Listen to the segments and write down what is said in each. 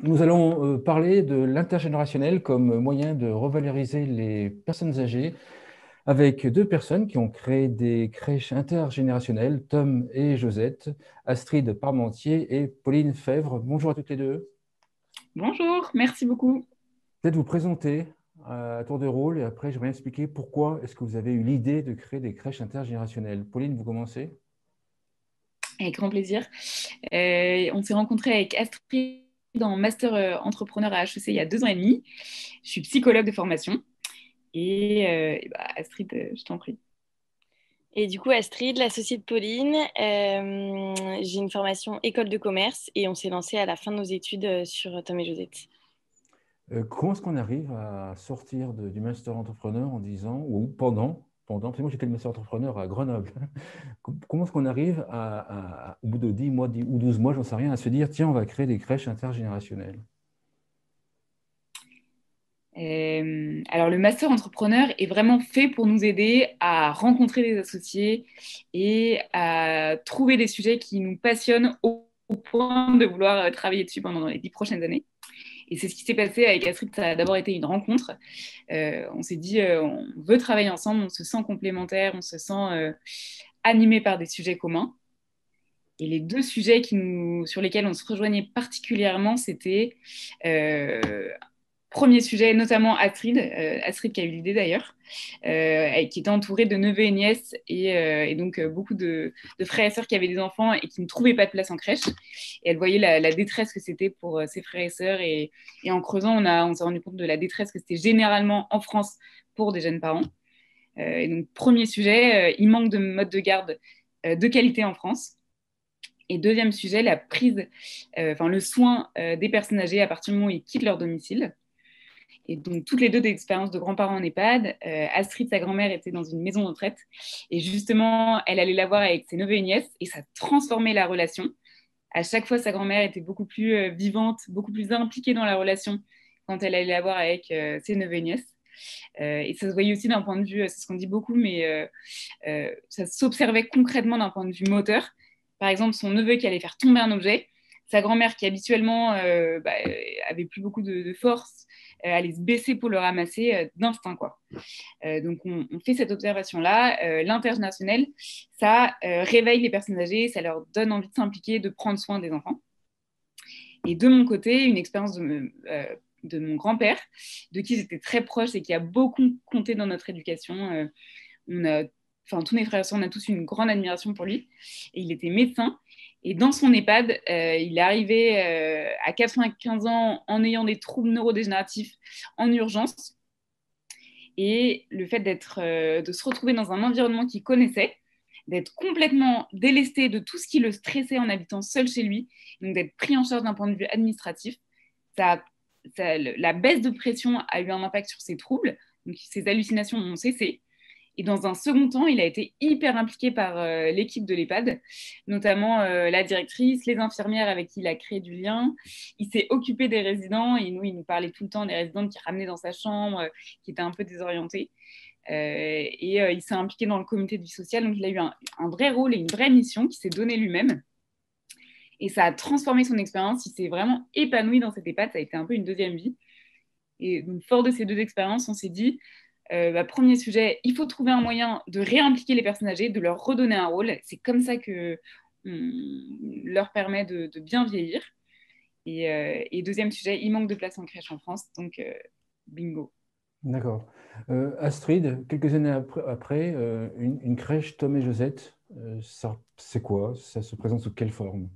Nous allons parler de l'intergénérationnel comme moyen de revaloriser les personnes âgées avec deux personnes qui ont créé des crèches intergénérationnelles, Tom et Josette, Astrid Parmentier et Pauline Fèvre. Bonjour à toutes les deux. Bonjour, merci beaucoup. Peut-être vous présenter à tour de rôle et après je vais expliquer pourquoi est-ce que vous avez eu l'idée de créer des crèches intergénérationnelles. Pauline, vous commencez? Avec grand plaisir. On s'est rencontrés avec Astrid en master entrepreneur à HEC il y a 2 ans et demi. Je suis psychologue de formation. Astrid, je t'en prie. Et du coup, Astrid, l'associée de Pauline, j'ai une formation école de commerce et on s'est lancé à la fin de nos études sur Tom et Josette. Comment est-ce qu'on arrive à sortir du master entrepreneur en disant, ou parce que moi j'étais le master entrepreneur à Grenoble, comment est-ce qu'on arrive au bout de 10 mois ou 12 mois, j'en sais rien, à se dire, tiens, on va créer des crèches intergénérationnelles? Alors, le master entrepreneur est vraiment fait pour nous aider à rencontrer des associés et à trouver des sujets qui nous passionnent au point de vouloir travailler dessus pendant les 10 prochaines années. Et c'est ce qui s'est passé avec Astrid. Ça a d'abord été une rencontre. On s'est dit, on veut travailler ensemble, on se sent complémentaires, on se sent animés par des sujets communs. Et les deux sujets sur lesquels on se rejoignait particulièrement, c'était premier sujet, notamment Astrid, Astrid qui a eu l'idée d'ailleurs, qui était entourée de neveux et nièces et donc beaucoup de frères et sœurs qui avaient des enfants et qui ne trouvaient pas de place en crèche. Et elle voyait la détresse que c'était pour ses frères et sœurs. Et en creusant, on s'est rendu compte de la détresse que c'était généralement en France pour des jeunes parents. Et donc, premier sujet, il manque de mode de garde de qualité en France. Et deuxième sujet, la prise, le soin des personnes âgées à partir du moment où ils quittent leur domicile. Et donc, toutes les deux des expériences de grands-parents en EHPAD. Astrid, sa grand-mère, était dans une maison de retraite. Et justement, elle allait la voir avec ses neveux et nièces et ça transformait la relation. À chaque fois, sa grand-mère était beaucoup plus vivante, beaucoup plus impliquée dans la relation quand elle allait la voir avec ses neveux et nièces. Et ça se voyait aussi d'un point de vue, c'est ce qu'on dit beaucoup, mais ça s'observait concrètement d'un point de vue moteur. Par exemple, son neveu qui allait faire tomber un objet, sa grand-mère qui habituellement avait plus beaucoup de force, allait se baisser pour le ramasser d'instinct, quoi. Donc on fait cette observation-là. L'intergénérationnel, ça réveille les personnes âgées, ça leur donne envie de s'impliquer, de prendre soin des enfants. Et de mon côté, une expérience de mon grand-père, de qui j'étais très proche et qui a beaucoup compté dans notre éducation. On a, tous mes frères et sœurs, on a tous une grande admiration pour lui. Et il était médecin. Et dans son EHPAD, il est arrivé à 95 ans en ayant des troubles neurodégénératifs en urgence. Et le fait de se retrouver dans un environnement qu'il connaissait, d'être complètement délesté de tout ce qui le stressait en habitant seul chez lui, donc d'être pris en charge d'un point de vue administratif, ça, la baisse de pression a eu un impact sur ses troubles, donc ses hallucinations ont cessé. Et dans un second temps, il a été hyper impliqué par l'équipe de l'EHPAD, notamment la directrice, les infirmières avec qui il a créé du lien. Il s'est occupé des résidents et il nous parlait tout le temps des résidents qu'il ramenait dans sa chambre, qui étaient un peu désorientés. Il s'est impliqué dans le comité de vie sociale, donc il a eu un vrai rôle et une vraie mission qu'il s'est donné lui-même. Et ça a transformé son expérience. Il s'est vraiment épanoui dans cette EHPAD. Ça a été un peu une deuxième vie. Et donc, fort de ces deux expériences, on s'est dit, premier sujet, il faut trouver un moyen de réimpliquer les personnes âgées, de leur redonner un rôle. C'est comme ça qu'on leur permet de bien vieillir. Et deuxième sujet, il manque de place en crèche en France. Donc, bingo. D'accord. Astrid, quelques années après, une crèche Tom et Josette, c'est quoi? Ça se présente sous quelle forme?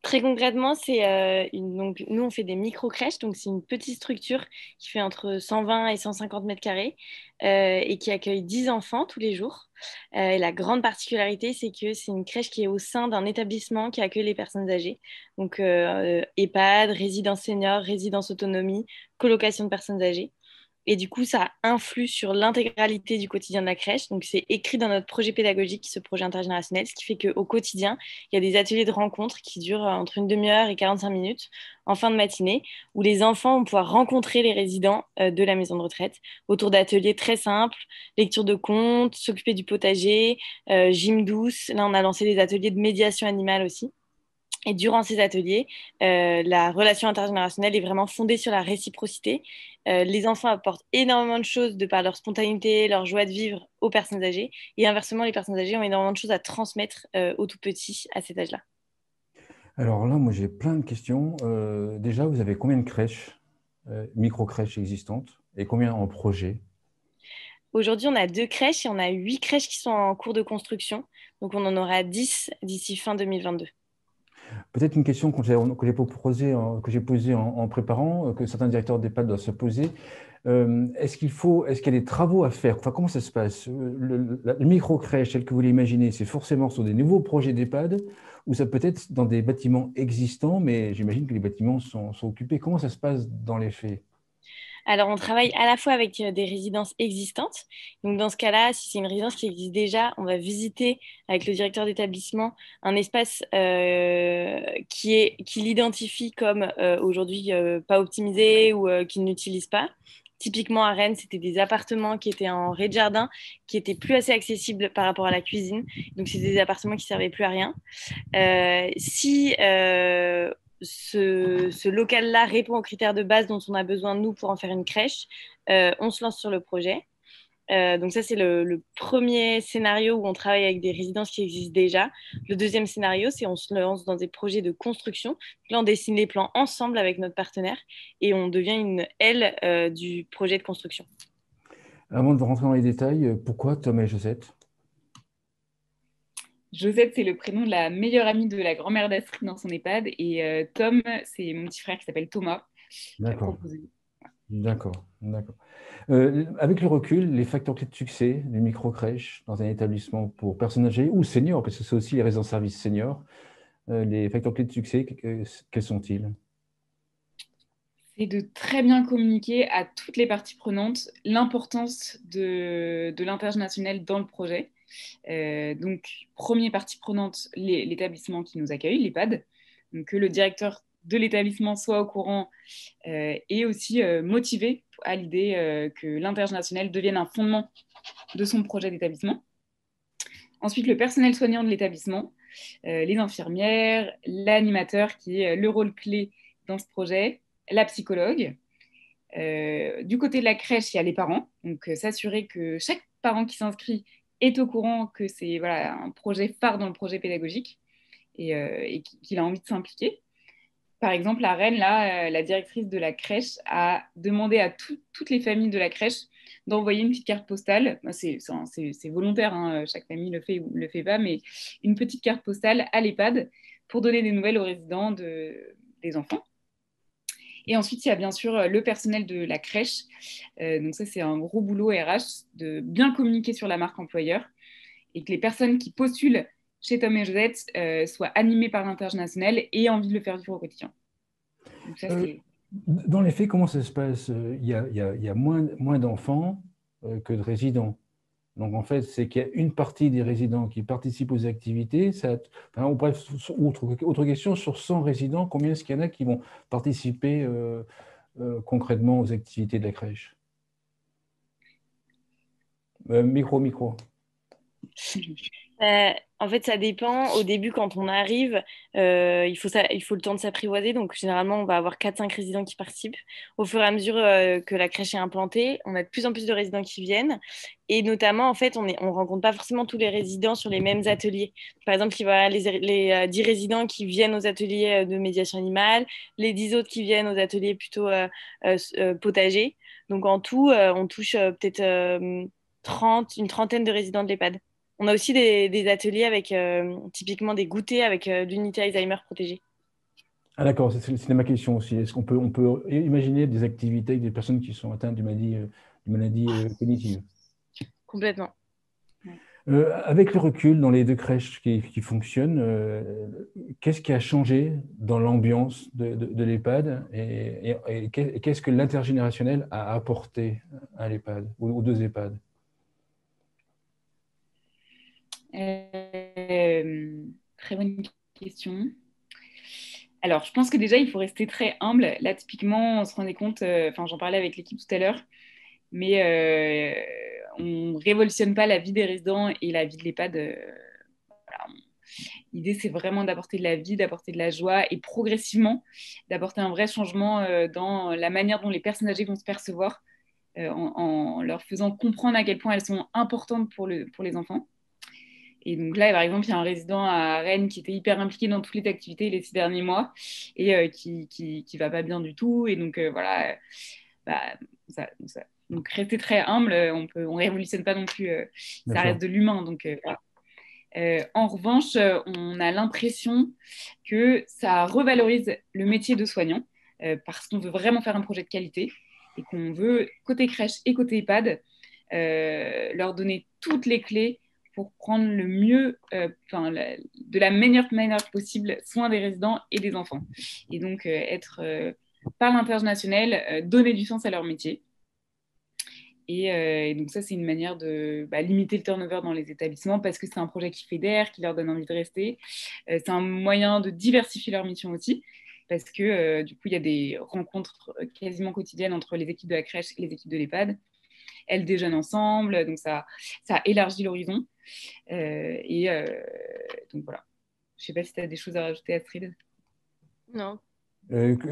Très concrètement, donc nous on fait des micro-crèches, donc c'est une petite structure qui fait entre 120 et 150 mètres carrés et qui accueille 10 enfants tous les jours. Et la grande particularité, c'est que c'est une crèche qui est au sein d'un établissement qui accueille les personnes âgées, donc EHPAD, résidence senior, résidence autonomie, colocation de personnes âgées. Et du coup, ça influe sur l'intégralité du quotidien de la crèche. Donc, c'est écrit dans notre projet pédagogique, ce projet intergénérationnel, ce qui fait qu'au quotidien, il y a des ateliers de rencontres qui durent entre une demi-heure et 45 minutes en fin de matinée, où les enfants vont pouvoir rencontrer les résidents de la maison de retraite autour d'ateliers très simples, lecture de contes, s'occuper du potager, gym douce. Là, on a lancé des ateliers de médiation animale aussi. Et durant ces ateliers, la relation intergénérationnelle est vraiment fondée sur la réciprocité. Les enfants apportent énormément de choses de par leur spontanéité, leur joie de vivre aux personnes âgées. Et inversement, les personnes âgées ont énormément de choses à transmettre aux tout petits à cet âge-là. Alors là, moi, j'ai plein de questions. Déjà, vous avez combien de crèches, micro-crèches existantes et combien en projet? Aujourd'hui, on a 2 crèches et on a 8 crèches qui sont en cours de construction. Donc, on en aura 10 d'ici fin 2022. Peut-être une question que j'ai posée en préparant, que certains directeurs d'EHPAD doivent se poser. Est-ce qu'il y a des travaux à faire? Enfin, comment ça se passe? La micro-crèche, telle que vous l'imaginez, c'est forcément sur des nouveaux projets d'EHPAD ou ça peut être dans des bâtiments existants, mais j'imagine que les bâtiments sont occupés. Comment ça se passe dans les faits? Alors, on travaille à la fois avec des résidences existantes. Donc, dans ce cas-là, si c'est une résidence qui existe déjà, on va visiter avec le directeur d'établissement un espace qui l'identifie comme aujourd'hui pas optimisé ou qu'il n'utilise pas. Typiquement, à Rennes, c'était des appartements qui étaient en rez-de-jardin, qui étaient plus assez accessibles par rapport à la cuisine. Donc, c'est des appartements qui servaient plus à rien. Si ce local-là répond aux critères de base dont on a besoin, nous, pour en faire une crèche, on se lance sur le projet. Donc ça, c'est le premier scénario où on travaille avec des résidences qui existent déjà. Le deuxième scénario, c'est on se lance dans des projets de construction. Là, on dessine les plans ensemble avec notre partenaire et on devient une aile du projet de construction. Avant de rentrer dans les détails, pourquoi Tom et Josette? Josette, c'est le prénom de la meilleure amie de la grand-mère d'Astrid dans son EHPAD. Et Tom, c'est mon petit frère qui s'appelle Thomas, qui a D'accord, proposé. d'accord, d'accord. Avec le recul, les facteurs clés de succès d'une micro-crèche dans un établissement pour personnes âgées ou seniors, parce que c'est aussi les résidences services seniors, les facteurs clés de succès, quels sont-ils? C'est de très bien communiquer à toutes les parties prenantes l'importance de l'intergénérationnel dans le projet. Donc, première partie prenante, l'établissement qui nous accueille, l'EHPAD. Donc, que le directeur de l'établissement soit au courant et aussi motivé à l'idée que l'intergénérationnel devienne un fondement de son projet d'établissement. Ensuite, le personnel soignant de l'établissement, les infirmières, l'animateur qui est le rôle clé dans ce projet, la psychologue. Du côté de la crèche, il y a les parents. Donc, s'assurer que chaque parent qui s'inscrit est au courant que c'est voilà, un projet phare dans le projet pédagogique et qu'il a envie de s'impliquer. Par exemple, à Rennes, là, la directrice de la crèche a demandé à toutes les familles de la crèche d'envoyer une petite carte postale. C'est volontaire, hein, chaque famille le fait ou ne le fait pas, mais une petite carte postale à l'EHPAD pour donner des nouvelles aux résidents des enfants. Et ensuite, il y a bien sûr le personnel de la crèche. Donc ça, c'est un gros boulot RH de bien communiquer sur la marque employeur et que les personnes qui postulent chez Tom et Josette soient animées par l'international et aient envie de le faire vivre au quotidien. Donc ça, Euh, c'est... Dans les faits, comment ça se passe? Il y a moins d'enfants que de résidents. Donc, en fait, c'est qu'il y a une partie des résidents qui participent aux activités. Enfin, bref, autre question, sur 100 résidents, combien est-ce qu'il y en a qui vont participer concrètement aux activités de la crèche? Micro. En fait, ça dépend. Au début, quand on arrive, il faut le temps de s'apprivoiser. Donc, généralement, on va avoir 4-5 résidents qui participent. Au fur et à mesure que la crèche est implantée, on a de plus en plus de résidents qui viennent. Et notamment, en fait, on rencontre pas forcément tous les résidents sur les mêmes ateliers. Par exemple, il va y avoir les 10 résidents qui viennent aux ateliers de médiation animale, les 10 autres qui viennent aux ateliers plutôt potagers. Donc, en tout, on touche peut-être une trentaine de résidents de l'EHPAD. On a aussi des ateliers avec typiquement des goûters avec l'unité Alzheimer protégée. Ah d'accord, c'est ma question aussi. Est-ce on peut imaginer des activités avec des personnes qui sont atteintes d'une maladie cognitive? Complètement. Avec le recul dans les deux crèches qui fonctionnent, qu'est-ce qui a changé dans l'ambiance de l'EHPAD et qu'est-ce que l'intergénérationnel a apporté à l'EHPAD, aux deux EHPAD? Très bonne question. Alors, je pense que déjà, il faut rester très humble. Là, typiquement, on se rendait compte, enfin, j'en parlais avec l'équipe tout à l'heure, mais on ne révolutionne pas la vie des résidents et la vie de l'EHPAD. Voilà. L'idée, c'est vraiment d'apporter de la vie, d'apporter de la joie et progressivement d'apporter un vrai changement dans la manière dont les personnes âgées vont se percevoir en leur faisant comprendre à quel point elles sont importantes pour les enfants. Et donc là, par exemple, il y a un résident à Rennes qui était hyper impliqué dans toutes les activités les 6 derniers mois et qui va pas bien du tout. Et donc voilà, bah, donc rester très humble, on révolutionne pas non plus, Bien ça sûr. reste de l'humain. Donc voilà. En revanche, on a l'impression que ça revalorise le métier de soignant parce qu'on veut vraiment faire un projet de qualité et qu'on veut, côté crèche et côté EHPAD, leur donner toutes les clés pour prendre le mieux, de la meilleure manière possible, soin des résidents et des enfants. Et donc, être par l'international, donner du sens à leur métier. Et donc ça, c'est une manière de limiter le turnover dans les établissements parce que c'est un projet qui fédère, qui leur donne envie de rester. C'est un moyen de diversifier leur mission aussi parce que du coup, il y a des rencontres quasiment quotidiennes entre les équipes de la crèche et les équipes de l'EHPAD. Elles déjeunent ensemble, donc ça élargit l'horizon. Donc voilà. Je ne sais pas si tu as des choses à rajouter, Astrid. Non.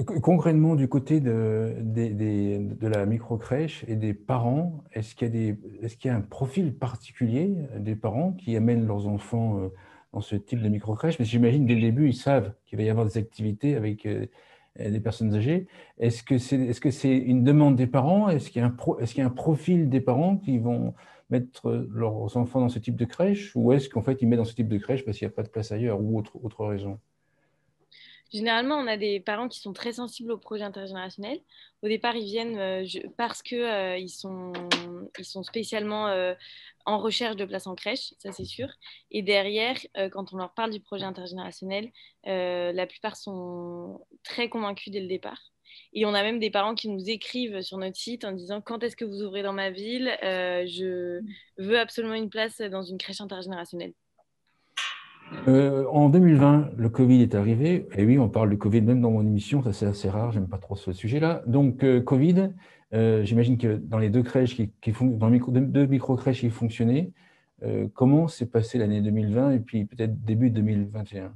Concrètement, du côté de la microcrèche et des parents, est-ce qu'il y a un profil particulier des parents qui amènent leurs enfants dans ce type de microcrèche? Mais j'imagine dès le début, ils savent qu'il va y avoir des activités avec des personnes âgées. Est-ce que c'est une demande des parents? Est-ce qu'il y a est-ce qu'il y a un profil des parents qui vont mettre leurs enfants dans ce type de crèche? Ou est-ce qu'en fait, ils mettent dans ce type de crèche parce qu'il n'y a pas de place ailleurs ou autre raison? Généralement, on a des parents qui sont très sensibles au projet intergénérationnel. Au départ, ils viennent parce que ils sont spécialement en recherche de place en crèche, ça c'est sûr. Et derrière, quand on leur parle du projet intergénérationnel, la plupart sont très convaincus dès le départ. Et on a même des parents qui nous écrivent sur notre site en disant quand est-ce que vous ouvrez dans ma ville? Je veux absolument une place dans une crèche intergénérationnelle. En 2020, le Covid est arrivé. Et oui, on parle du Covid même dans mon émission, ça c'est assez rare, j'aime pas trop ce sujet-là. Donc, Covid, j'imagine que dans les deux crèches dans les deux micro-crèches qui fonctionnaient, comment s'est passée l'année 2020 et puis peut-être début 2021?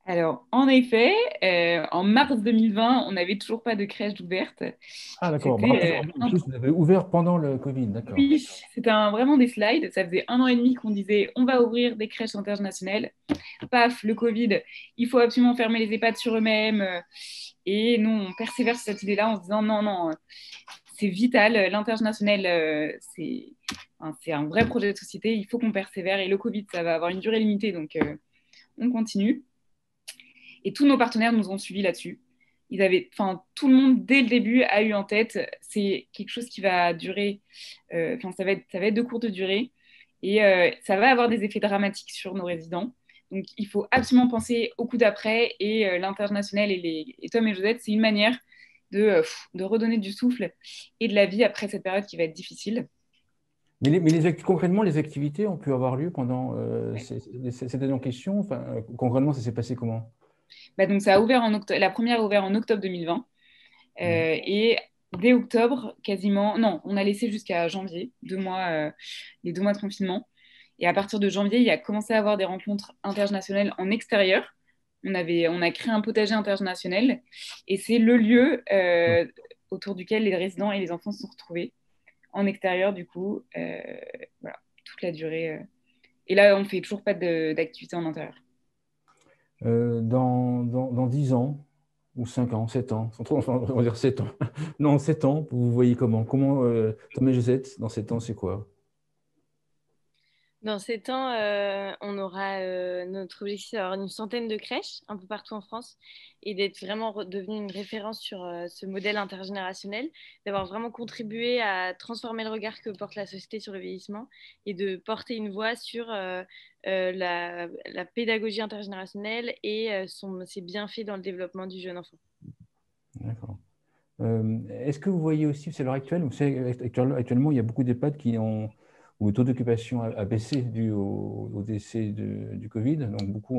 Alors, en effet, en mars 2020, on n'avait toujours pas de crèche ouverte. Ah, d'accord. Bah, C'était en plus, vous avez ouvert pendant le Covid, d'accord. oui, c'était vraiment des slides. Ça faisait 1 an et demi qu'on disait on va ouvrir des crèches internationales. Paf, le Covid, il faut absolument fermer les EHPAD sur eux-mêmes. Et nous, on persévère sur cette idée-là en se disant non, non, c'est vital. L'international, c'est un vrai projet de société. Il faut qu'on persévère. Et le Covid, ça va avoir une durée limitée. Donc, on continue. Et tous nos partenaires nous ont suivis là-dessus. Tout le monde, dès le début, a eu en tête, c'est quelque chose qui va durer, ça va être de courte durée, et ça va avoir des effets dramatiques sur nos résidents. Donc, il faut absolument penser au coup d'après, et l'international et Tom et Josette, c'est une manière de redonner du souffle et de la vie après cette période qui va être difficile. Concrètement, les activités ont pu avoir lieu pendant Ouais. cette année en question. Enfin, concrètement, ça s'est passé comment? Donc, ça a ouvert en octobre, la première a ouvert en octobre 2020. Mhm. Et dès octobre, quasiment, non, on a laissé jusqu'à janvier, 2 mois, les 2 mois de confinement. Et à partir de janvier, il a commencé à avoir des rencontres internationales en extérieur. On a créé un potager international et c'est le lieu autour duquel les résidents et les enfants se sont retrouvés en extérieur, du coup, voilà, toute la durée. Et là, on ne fait toujours pas d'activité en intérieur. Dans 10 ans, ou 5 ans, 7 ans, enfin, on va dire 7 ans. Non, 7 ans, vous voyez comment? Comment Tom et Josette, dans 7 ans, c'est quoi? Dans ces temps, on aura notre objectif d'avoir une centaine de crèches un peu partout en France et d'être vraiment devenu une référence sur ce modèle intergénérationnel, d'avoir vraiment contribué à transformer le regard que porte la société sur le vieillissement et de porter une voix sur la pédagogie intergénérationnelle et ses bienfaits dans le développement du jeune enfant. D'accord. Est-ce que vous voyez aussi, c'est l'heure actuelle, vous savez, actuellement, il y a beaucoup d'EHPAD où le taux d'occupation a baissé dû au décès du Covid. Donc, beaucoup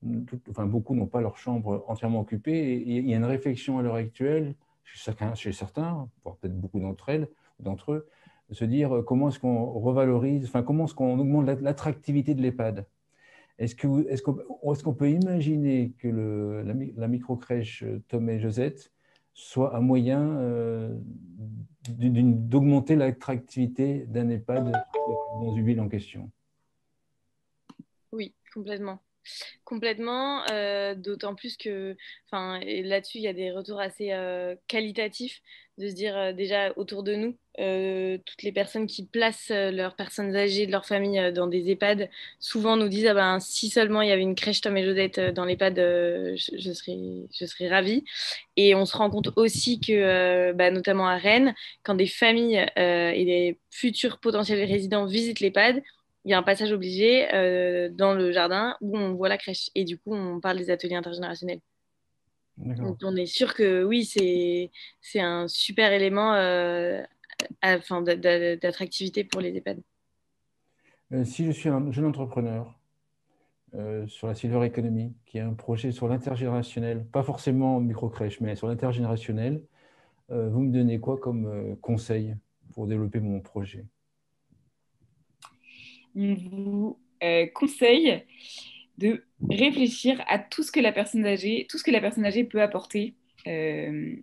n'ont pas leur chambre entièrement occupée. Et il y a une réflexion à l'heure actuelle, chez certains, voire peut-être beaucoup d'entre eux, se dire comment est-ce qu'on revalorise, enfin, comment est-ce qu'on augmente l'attractivité de l'EHPAD. Est-ce qu'on peut imaginer que la microcrèche Tom et Josette soit un moyen d'augmenter l'attractivité d'un EHPAD dans une ville en question? Oui, complètement. Complètement, d'autant plus que, enfin, et là-dessus, il y a des retours assez qualitatifs, de se dire déjà autour de nous, toutes les personnes qui placent leurs personnes âgées de leur famille dans des EHPAD, souvent nous disent, ah ben, si seulement il y avait une crèche Tom et Josette dans l'EHPAD, je serais ravie. Et on se rend compte aussi que, bah, notamment à Rennes, quand des familles et des futurs potentiels résidents visitent l'EHPAD, il y a un passage obligé dans le jardin où on voit la crèche. Et du coup, on parle des ateliers intergénérationnels. Donc, D'accord. on est sûr que oui, c'est un super élément enfin, d'attractivité pour les EHPAD. Si je suis un jeune entrepreneur sur la Silver Economy, qui a un projet sur l'intergénérationnel, pas forcément microcrèche, mais sur l'intergénérationnel, vous me donnez quoi comme conseil pour développer mon projet? On vous conseille de réfléchir à tout ce que la personne âgée peut apporter euh,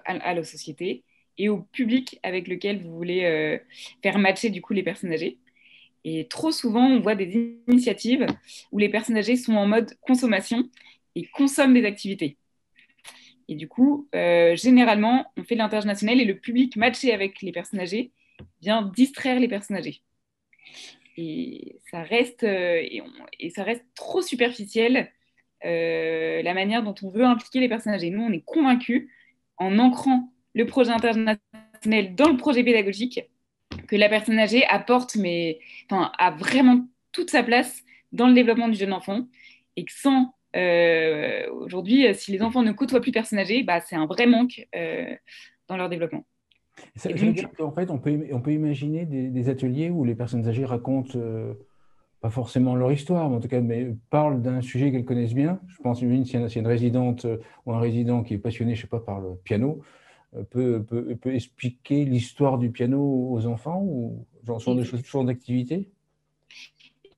à la société et au public avec lequel vous voulez faire matcher du coup les personnes âgées. Et trop souvent, on voit des initiatives où les personnes âgées sont en mode consommation et consomment des activités. Et du coup, généralement, on fait de l'intergénérationnel et le public matché avec les personnes âgées vient distraire les personnes âgées. Et ça reste, et ça reste trop superficiel la manière dont on veut impliquer les personnes âgées. Nous, on est convaincus, en ancrant le projet international dans le projet pédagogique, que la personne âgée apporte, mais enfin, a vraiment toute sa place dans le développement du jeune enfant, et que sans aujourd'hui, si les enfants ne côtoient plus de personnes âgées, bah, c'est un vrai manque dans leur développement. Et Ça veut donc, dire qu'en fait, on peut imaginer des ateliers où les personnes âgées racontent, pas forcément leur histoire, mais en tout cas, mais parlent d'un sujet qu'elles connaissent bien. Je pense une, s'il y a une résidente ou un résident qui est passionné, je sais pas, par le piano, peut expliquer l'histoire du piano aux enfants ou genre, ce genre d'activité.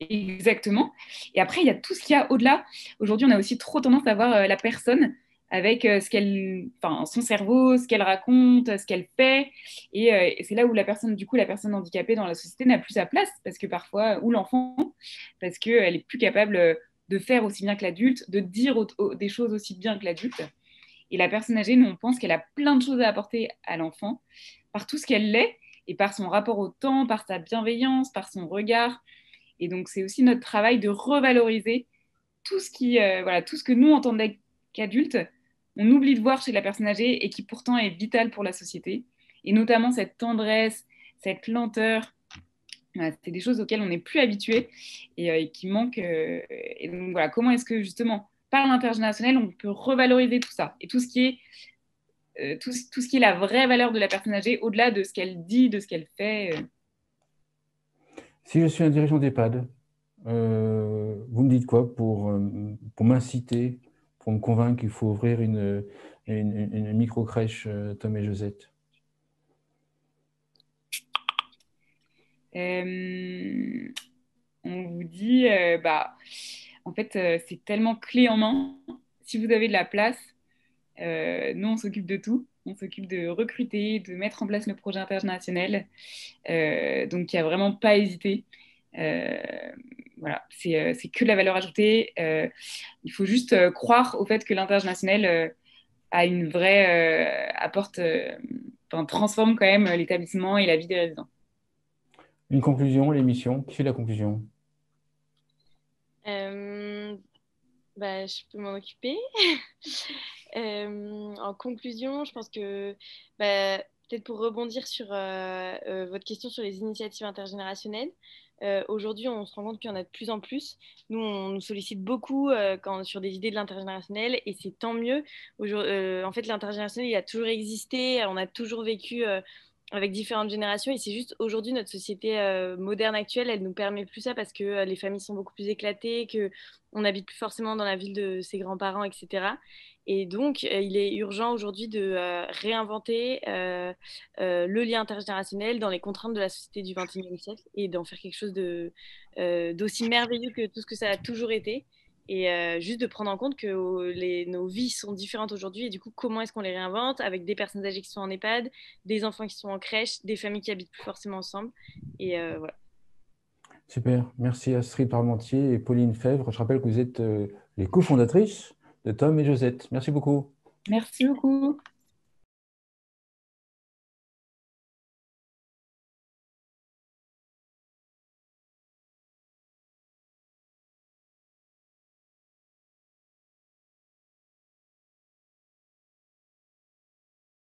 exactement. Et après, il y a tout ce qu'il y a au-delà. Aujourd'hui, on a aussi trop tendance à voir la personne avec enfin, son cerveau, ce qu'elle raconte, ce qu'elle fait. Et c'est là où la personne, du coup, la personne handicapée dans la société n'a plus sa place, parce que parfois, ou l'enfant, parce qu'elle est plus capable de faire aussi bien que l'adulte, de dire des choses aussi bien que l'adulte. Et la personne âgée, nous, on pense qu'elle a plein de choses à apporter à l'enfant par tout ce qu'elle l'est et par son rapport au temps, par sa bienveillance, par son regard. Et donc, c'est aussi notre travail de revaloriser voilà, tout ce que nous, en tant qu'adultes, on oublie de voir chez la personne âgée et qui pourtant est vital pour la société. Et notamment cette tendresse, cette lenteur. Voilà, c'est des choses auxquelles on n'est plus habitué et qui manquent. Et donc, voilà, comment est-ce que justement, par l'intergénérationnel, on peut revaloriser tout ça et tout ce qui est tout ce qui est la vraie valeur de la personne âgée, au-delà de ce qu'elle dit, de ce qu'elle fait. Si je suis un dirigeant d'EHPAD, vous me dites quoi pour m'inciter, pour me convaincre qu'il faut ouvrir une micro-crèche Tom et Josette? Euh, on vous dit, bah, en fait, c'est tellement clé en main. Si vous avez de la place, nous, on s'occupe de tout. On s'occupe de recruter, de mettre en place le projet international. Donc, il n'y a vraiment pas à hésiter. Euh, voilà, c'est que de la valeur ajoutée. Il faut juste croire au fait que l'international a une vraie apporte, enfin, transforme quand même l'établissement et la vie des résidents. Une conclusion, l'émission. Qui fait la conclusion? Euh, Bah, je peux m'en occuper. En conclusion, je pense que bah, peut-être pour rebondir sur votre question sur les initiatives intergénérationnelles, aujourd'hui, on se rend compte qu'il y en a de plus en plus. Nous, on nous sollicite beaucoup sur des idées de l'intergénérationnel et c'est tant mieux. En fait, l'intergénérationnel, il a toujours existé. On a toujours vécu avec différentes générations. Et c'est juste aujourd'hui, notre société moderne actuelle, elle nous permet plus ça parce que les familles sont beaucoup plus éclatées, qu'on n'habite plus forcément dans la ville de ses grands-parents, etc. Et donc, il est urgent aujourd'hui de réinventer le lien intergénérationnel dans les contraintes de la société du XXIe siècle et d'en faire quelque chose d'aussi merveilleux que tout ce que ça a toujours été. Et juste de prendre en compte que nos vies sont différentes aujourd'hui et du coup, comment est-ce qu'on les réinvente avec des personnes âgées qui sont en EHPAD, des enfants qui sont en crèche, des familles qui habitent plus forcément ensemble. Et voilà. Super, merci Astrid Parmentier et Pauline Fèvre. Je rappelle que vous êtes les cofondatrices de Tom et Josette. Merci beaucoup. Merci beaucoup.